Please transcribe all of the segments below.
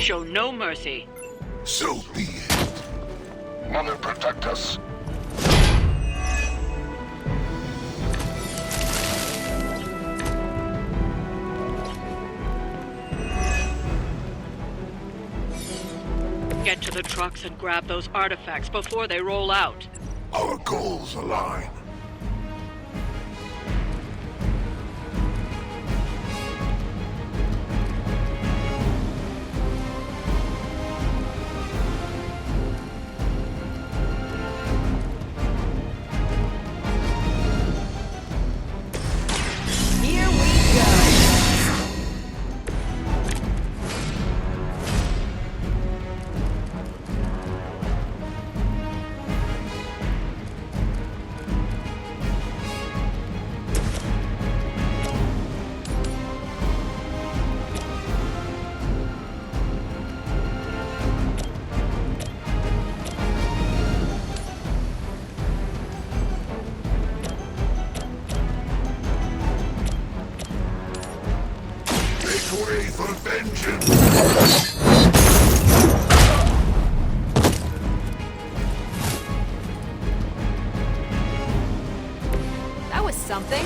Show no mercy. So be it. Mother, protect us. Get to the trucks and grab those artifacts before they roll out. Our goals align. Here we go. Make way for vengeance. That was something.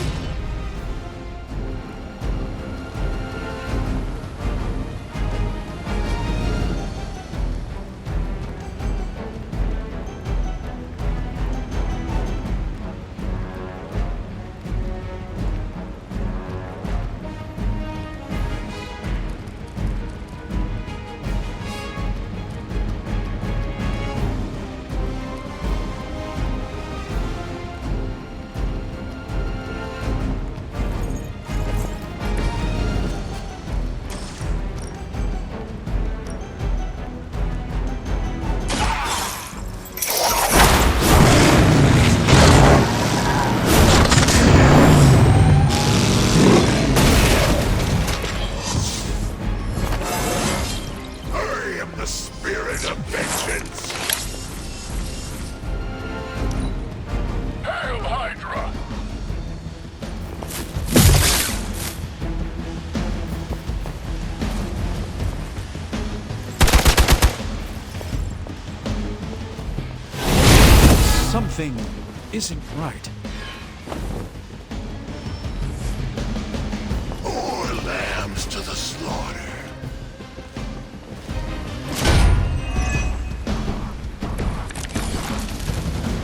I am the spirit of vengeance. Hail Hydra! Something isn't right. More lambs to the slaughter.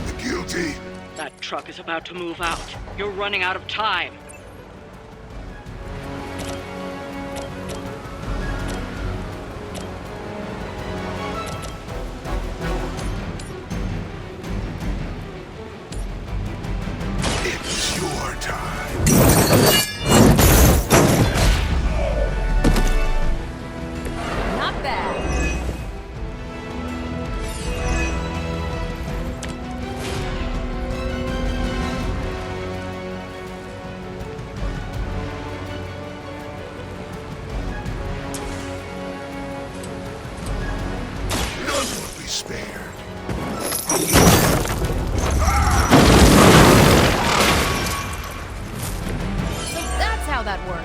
The guilty. That truck is about to move out. You're running out of time. It's your time. Not bad. None will be spared. So that's how that works.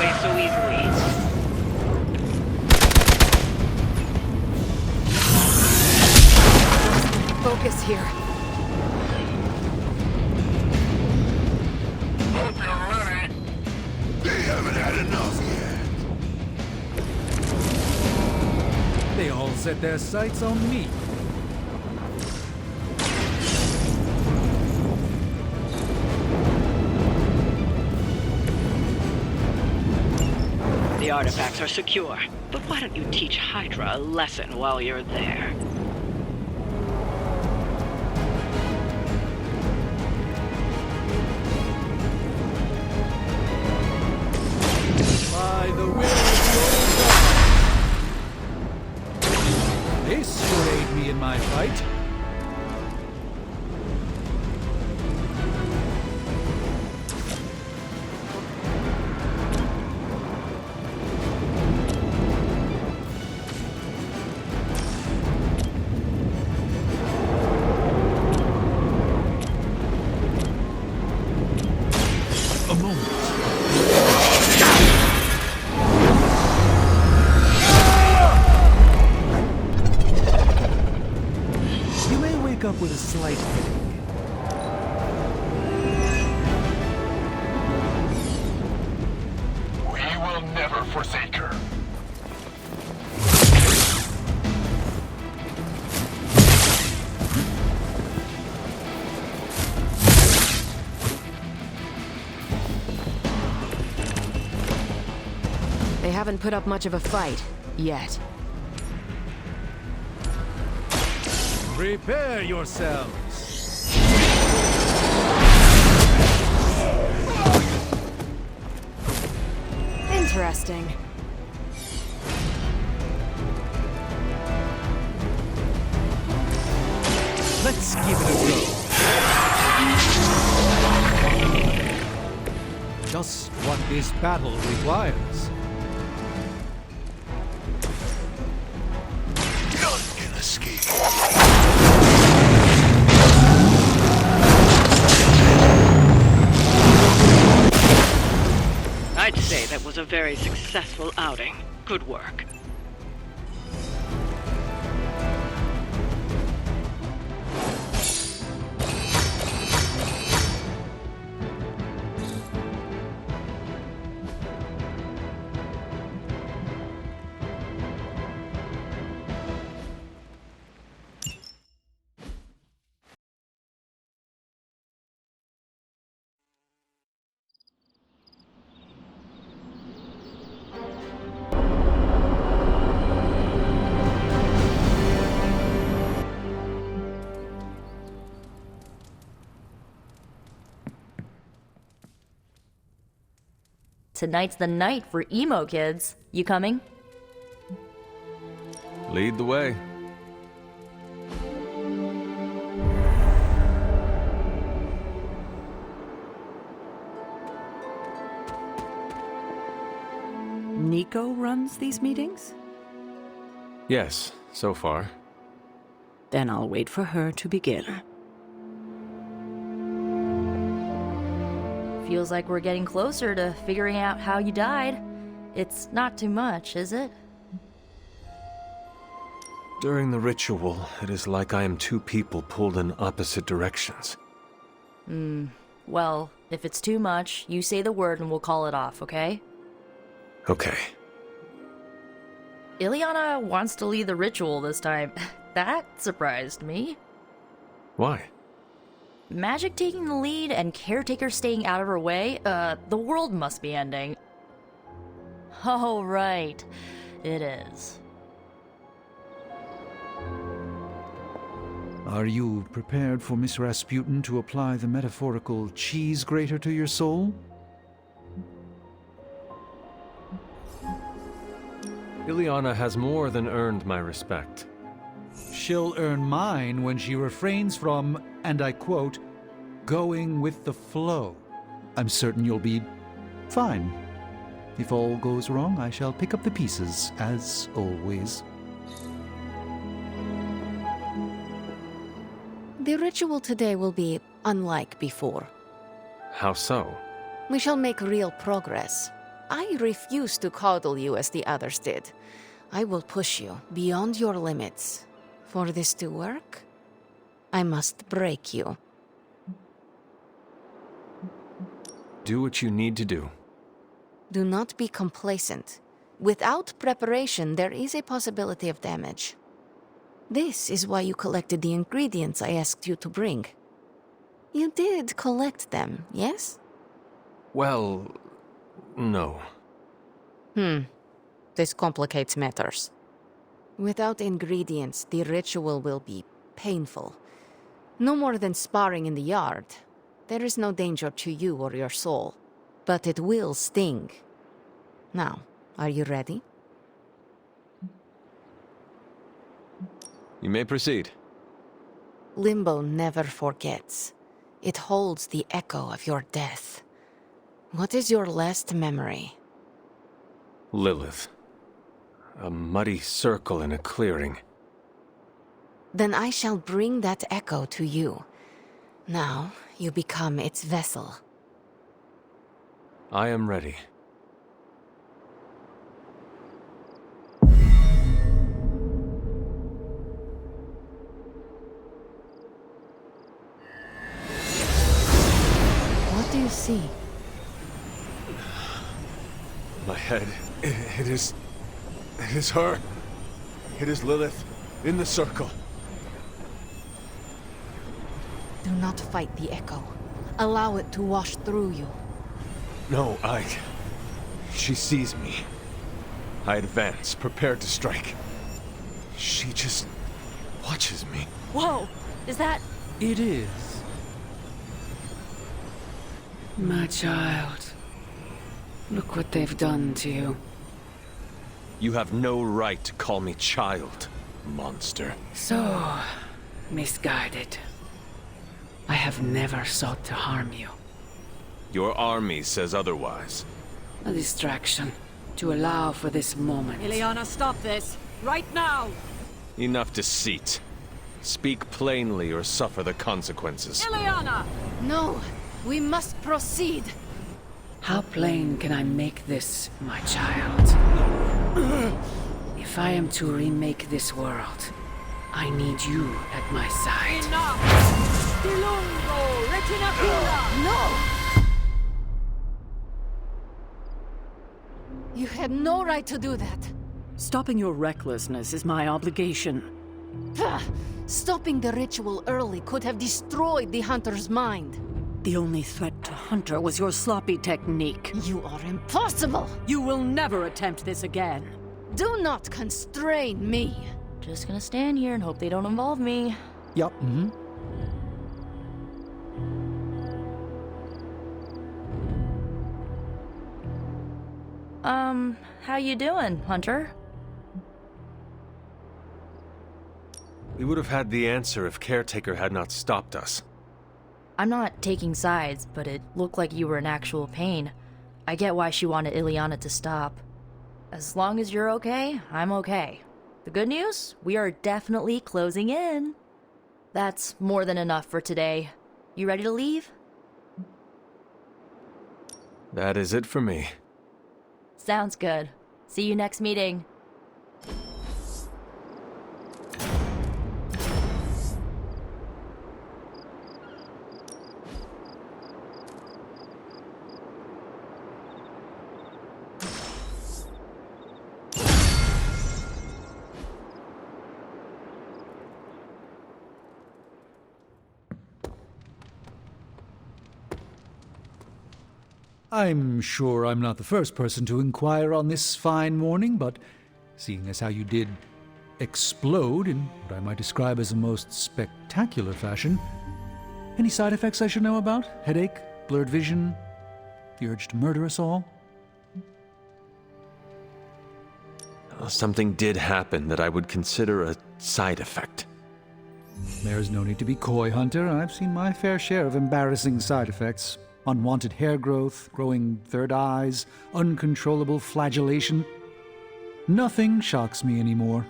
away so easily. Focus here. Hope you're ready. They haven't had enough yet. They all set their sights on me. The artifacts are secure, but why don't you teach Hydra a lesson while you're there? By the will of the old gods. This should aid me in my fight. A moment. You may wake up with a slight headache. We will never forsake her. They haven't put up much of a fight yet. Prepare yourselves. Interesting. Let's give it a go. Just what this battle requires. None can escape. I'd say that was a very successful outing. Good work. Tonight's the night for EMO Kids. You coming? Lead the way. Nico runs these meetings? Yes, so far. Then I'll wait for her to begin. Feels like we're getting closer to figuring out how you died. It's not too much, is it? During the ritual, it is like I am two people pulled in opposite directions. Well, if it's too much, you say the word and we'll call it off, okay? Okay. Ileana wants to lead the ritual this time. That surprised me. Why? Magic taking the lead and Caretaker staying out of her way? The world must be ending. Oh, right. It is. Are you prepared for Miss Rasputin to apply the metaphorical cheese grater to your soul? Ileana has more than earned my respect. She'll earn mine when she refrains from, and I quote, going with the flow. I'm certain you'll be fine. If all goes wrong, I shall pick up the pieces, as always. The ritual today will be unlike before. How so? We shall make real progress. I refuse to coddle you as the others did. I will push you beyond your limits. For this to work, I must break you. Do what you need to do. Do not be complacent. Without preparation, there is a possibility of damage. This is why you collected the ingredients I asked you to bring. You did collect them, yes? Well, no. This complicates matters. Without ingredients, the ritual will be painful. No more than sparring in the yard. There is no danger to you or your soul. But it will sting. Now, are you ready? You may proceed. Limbo never forgets. It holds the echo of your death. What is your last memory? Lilith. A muddy circle in a clearing. Then I shall bring that echo to you. Now, you become its vessel. I am ready. What do you see? My head. It is her. It is Lilith in the circle. Do not fight the echo. Allow it to wash through you. No, she sees me. I advance, prepared to strike. She just watches me. Whoa! Is that... It is. My child. Look what they've done to you. You have no right to call me child, monster. So misguided. I have never sought to harm you. Your army says otherwise. A distraction to allow for this moment. Ileana, stop this! Right now! Enough deceit. Speak plainly or suffer the consequences. Ileana! No! We must proceed! How plain can I make this, my child? If I am to remake this world, I need you at my side. Enough! Dilungo! Retinacula! No! You had no right to do that. Stopping your recklessness is my obligation. Pah! Stopping the ritual early could have destroyed the hunter's mind. The only threat to Hunter was your sloppy technique. You are impossible! You will never attempt this again. Do not constrain me! Just gonna stand here and hope they don't involve me. Yup. How you doing, Hunter? We would have had the answer if Caretaker had not stopped us. I'm not taking sides, but it looked like you were in actual pain. I get why she wanted Ileana to stop. As long as you're okay, I'm okay. The good news? We are definitely closing in. That's more than enough for today. You ready to leave? That is it for me. Sounds good. See you next meeting. I'm sure I'm not the first person to inquire on this fine morning, but seeing as how you did explode in what I might describe as a most spectacular fashion, any side effects I should know about? Headache? Blurred vision? The urge to murder us all? Something did happen that I would consider a side effect. There's no need to be coy, Hunter. I've seen my fair share of embarrassing side effects. Unwanted hair growth, growing third eyes, uncontrollable flagellation. Nothing shocks me anymore,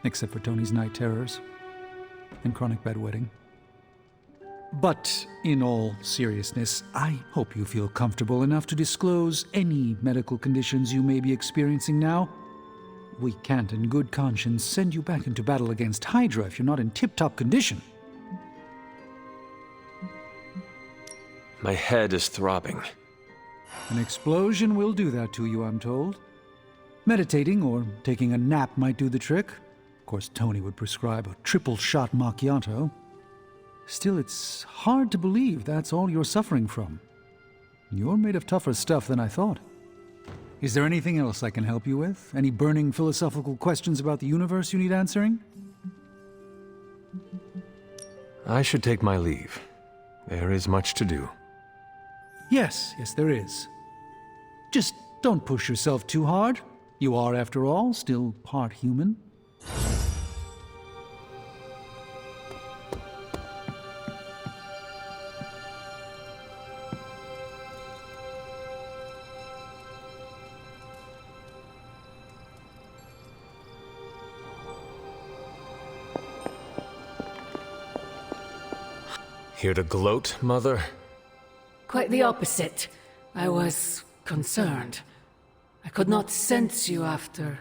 except for Tony's night terrors and chronic bedwetting. But in all seriousness, I hope you feel comfortable enough to disclose any medical conditions you may be experiencing now. We can't in good conscience send you back into battle against Hydra if you're not in tip-top condition. My head is throbbing. An explosion will do that to you, I'm told. Meditating or taking a nap might do the trick. Of course, Tony would prescribe a triple-shot macchiato. Still, it's hard to believe that's all you're suffering from. You're made of tougher stuff than I thought. Is there anything else I can help you with? Any burning philosophical questions about the universe you need answering? I should take my leave. There is much to do. Yes, there is. Just don't push yourself too hard. You are, after all, still part human. Here to gloat, Mother? Quite the opposite. I was concerned. I could not sense you after.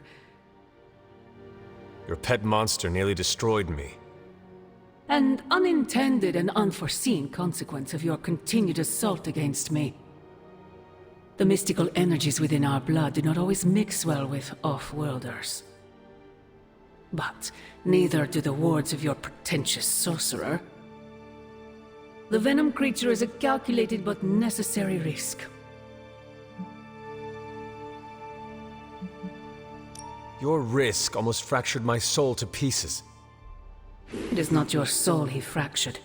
Your pet monster nearly destroyed me. An unintended and unforeseen consequence of your continued assault against me. The mystical energies within our blood do not always mix well with off-worlders. But neither do the wards of your pretentious sorcerer. The venom creature is a calculated but necessary risk. Your risk almost fractured my soul to pieces. It is not your soul he fractured,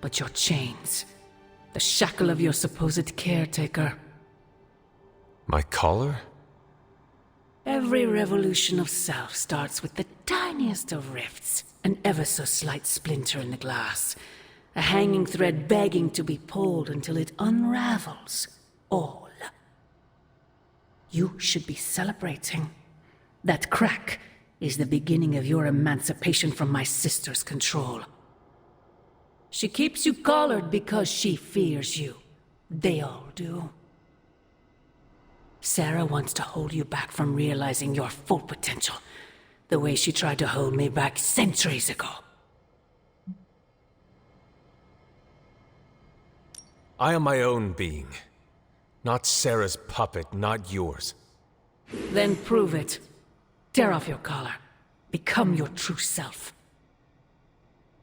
but your chains. The shackle of your supposed caretaker. My collar? Every revolution of self starts with the tiniest of rifts, an ever so slight splinter in the glass. A hanging thread begging to be pulled until it unravels all. You should be celebrating. That crack is the beginning of your emancipation from my sister's control. She keeps you collared because she fears you. They all do. Sarah wants to hold you back from realizing your full potential, the way she tried to hold me back centuries ago. I am my own being. Not Sarah's puppet, not yours. Then prove it. Tear off your collar. Become your true self.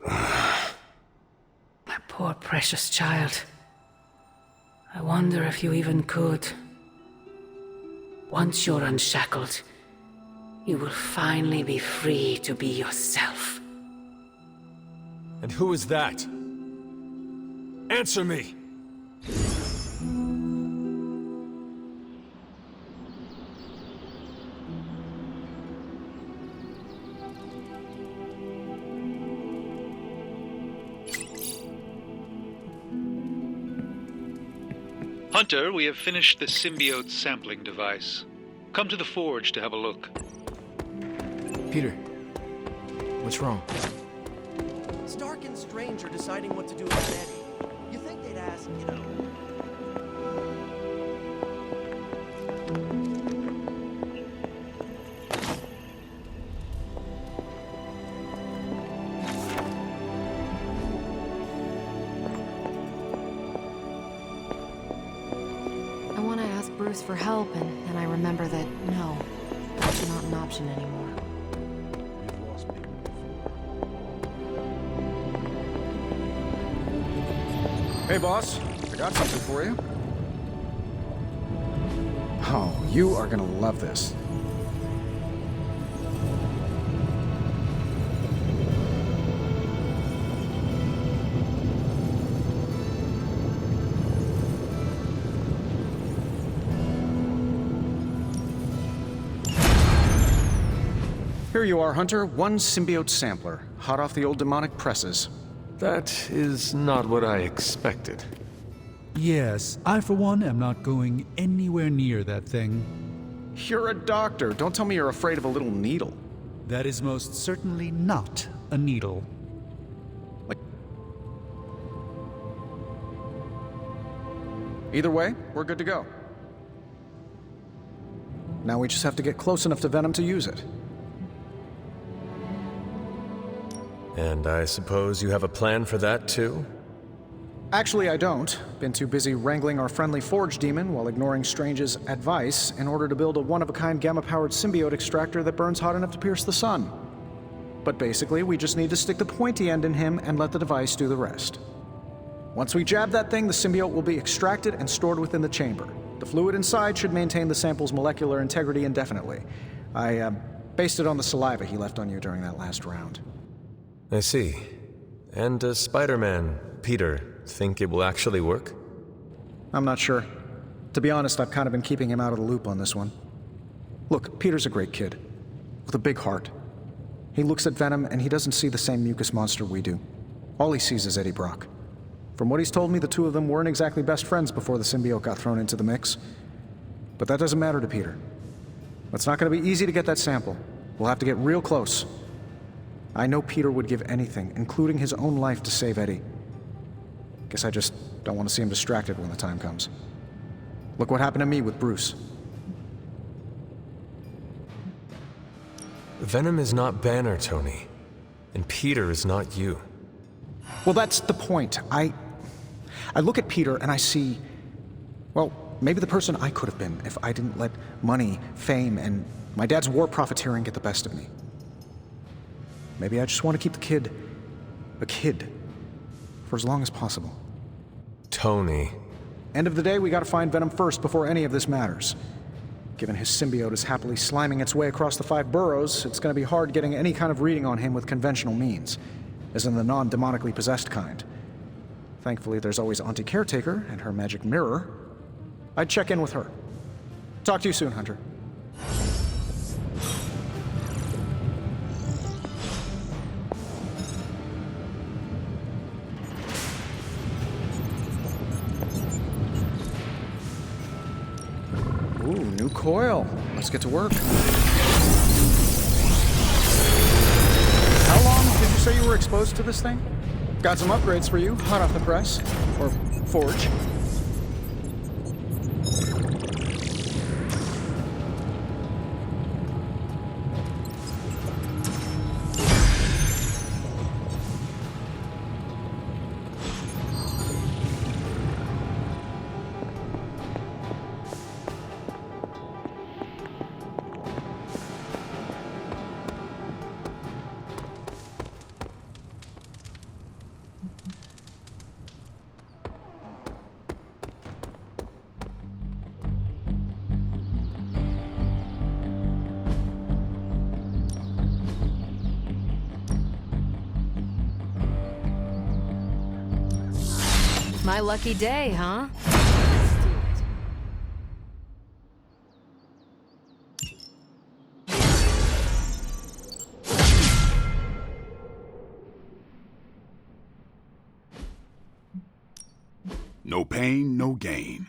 My poor precious child. I wonder if you even could. Once you're unshackled, you will finally be free to be yourself. And who is that? Answer me! Hunter, we have finished the symbiote sampling device. Come to the forge to have a look. Peter, what's wrong? Stark and Strange are deciding what to do with Eddie. You think they'd ask, you know... Bruce for help, and then I remember that, no, that's not an option anymore. We've lost people before. Hey, boss. I got something for you. Oh, you are gonna love this. Here you are, Hunter. One symbiote sampler, hot off the old demonic presses. That is not what I expected. Yes, I for one am not going anywhere near that thing. You're a doctor. Don't tell me you're afraid of a little needle. That is most certainly not a needle. Either way, we're good to go. Now we just have to get close enough to Venom to use it. And I suppose you have a plan for that, too? Actually, I don't. Been too busy wrangling our friendly Forge demon while ignoring Strange's advice in order to build a one-of-a-kind gamma-powered symbiote extractor that burns hot enough to pierce the sun. But basically, we just need to stick the pointy end in him and let the device do the rest. Once we jab that thing, the symbiote will be extracted and stored within the chamber. The fluid inside should maintain the sample's molecular integrity indefinitely. I based it on the saliva he left on you during that last round. I see. And does Spider-Man, Peter, think it will actually work? I'm not sure. To be honest, I've kind of been keeping him out of the loop on this one. Look, Peter's a great kid, with a big heart. He looks at Venom and he doesn't see the same mucus monster we do. All he sees is Eddie Brock. From what he's told me, the two of them weren't exactly best friends before the symbiote got thrown into the mix. But that doesn't matter to Peter. It's not going to be easy to get that sample. We'll have to get real close. I know Peter would give anything, including his own life, to save Eddie. Guess I just don't want to see him distracted when the time comes. Look what happened to me with Bruce. Venom is not Banner, Tony. And Peter is not you. Well, that's the point. I look at Peter and I see, well, maybe the person I could have been if I didn't let money, fame, and my dad's war profiteering get the best of me. Maybe I just want to keep the kid a kid for as long as possible. Tony. End of the day, we gotta find Venom first before any of this matters. Given his symbiote is happily sliming its way across the 5 boroughs, it's gonna be hard getting any kind of reading on him with conventional means, as in the non-demonically possessed kind. Thankfully, there's always Auntie Caretaker and her magic mirror. I'd check in with her. Talk to you soon, Hunter. Ooh, new coil. Let's get to work. How long did you say you were exposed to this thing? Got some upgrades for you, hot off the press. Or forge. My lucky day, huh? No pain, no gain.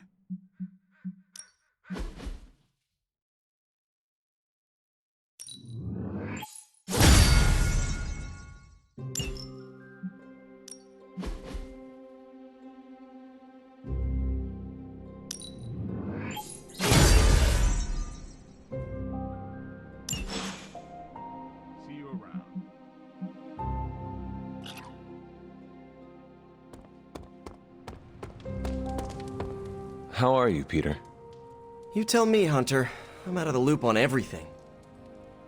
See you around. How are you, Peter? You tell me, Hunter. I'm out of the loop on everything.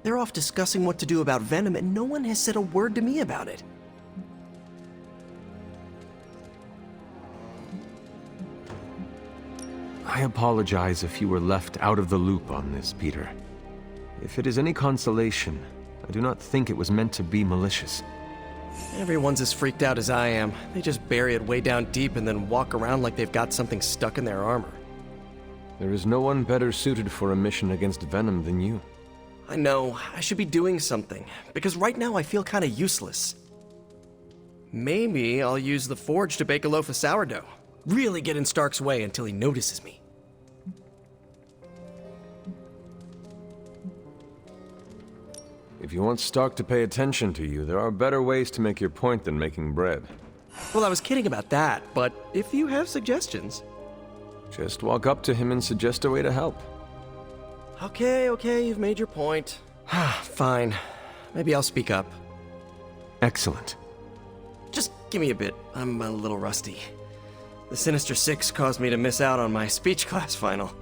They're off discussing what to do about Venom, and no one has said a word to me about it. I apologize if you were left out of the loop on this, Peter. If it is any consolation, I do not think it was meant to be malicious. Everyone's as freaked out as I am. They just bury it way down deep and then walk around like they've got something stuck in their armor. There is no one better suited for a mission against Venom than you. I know, I should be doing something, because right now I feel kinda useless. Maybe I'll use the forge to bake a loaf of sourdough. Really get in Stark's way until he notices me. If you want Stark to pay attention to you, there are better ways to make your point than making bread. Well, I was kidding about that, but if you have suggestions... Just walk up to him and suggest a way to help. Okay, you've made your point. Fine. Maybe I'll speak up. Excellent. Just give me a bit. I'm a little rusty. The Sinister Six caused me to miss out on my speech class final.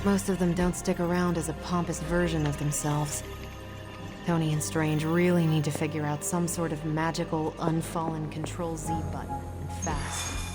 Most of them don't stick around as a pompous version of themselves. Tony and Strange really need to figure out some sort of magical, unfallen Control-Z button, and fast.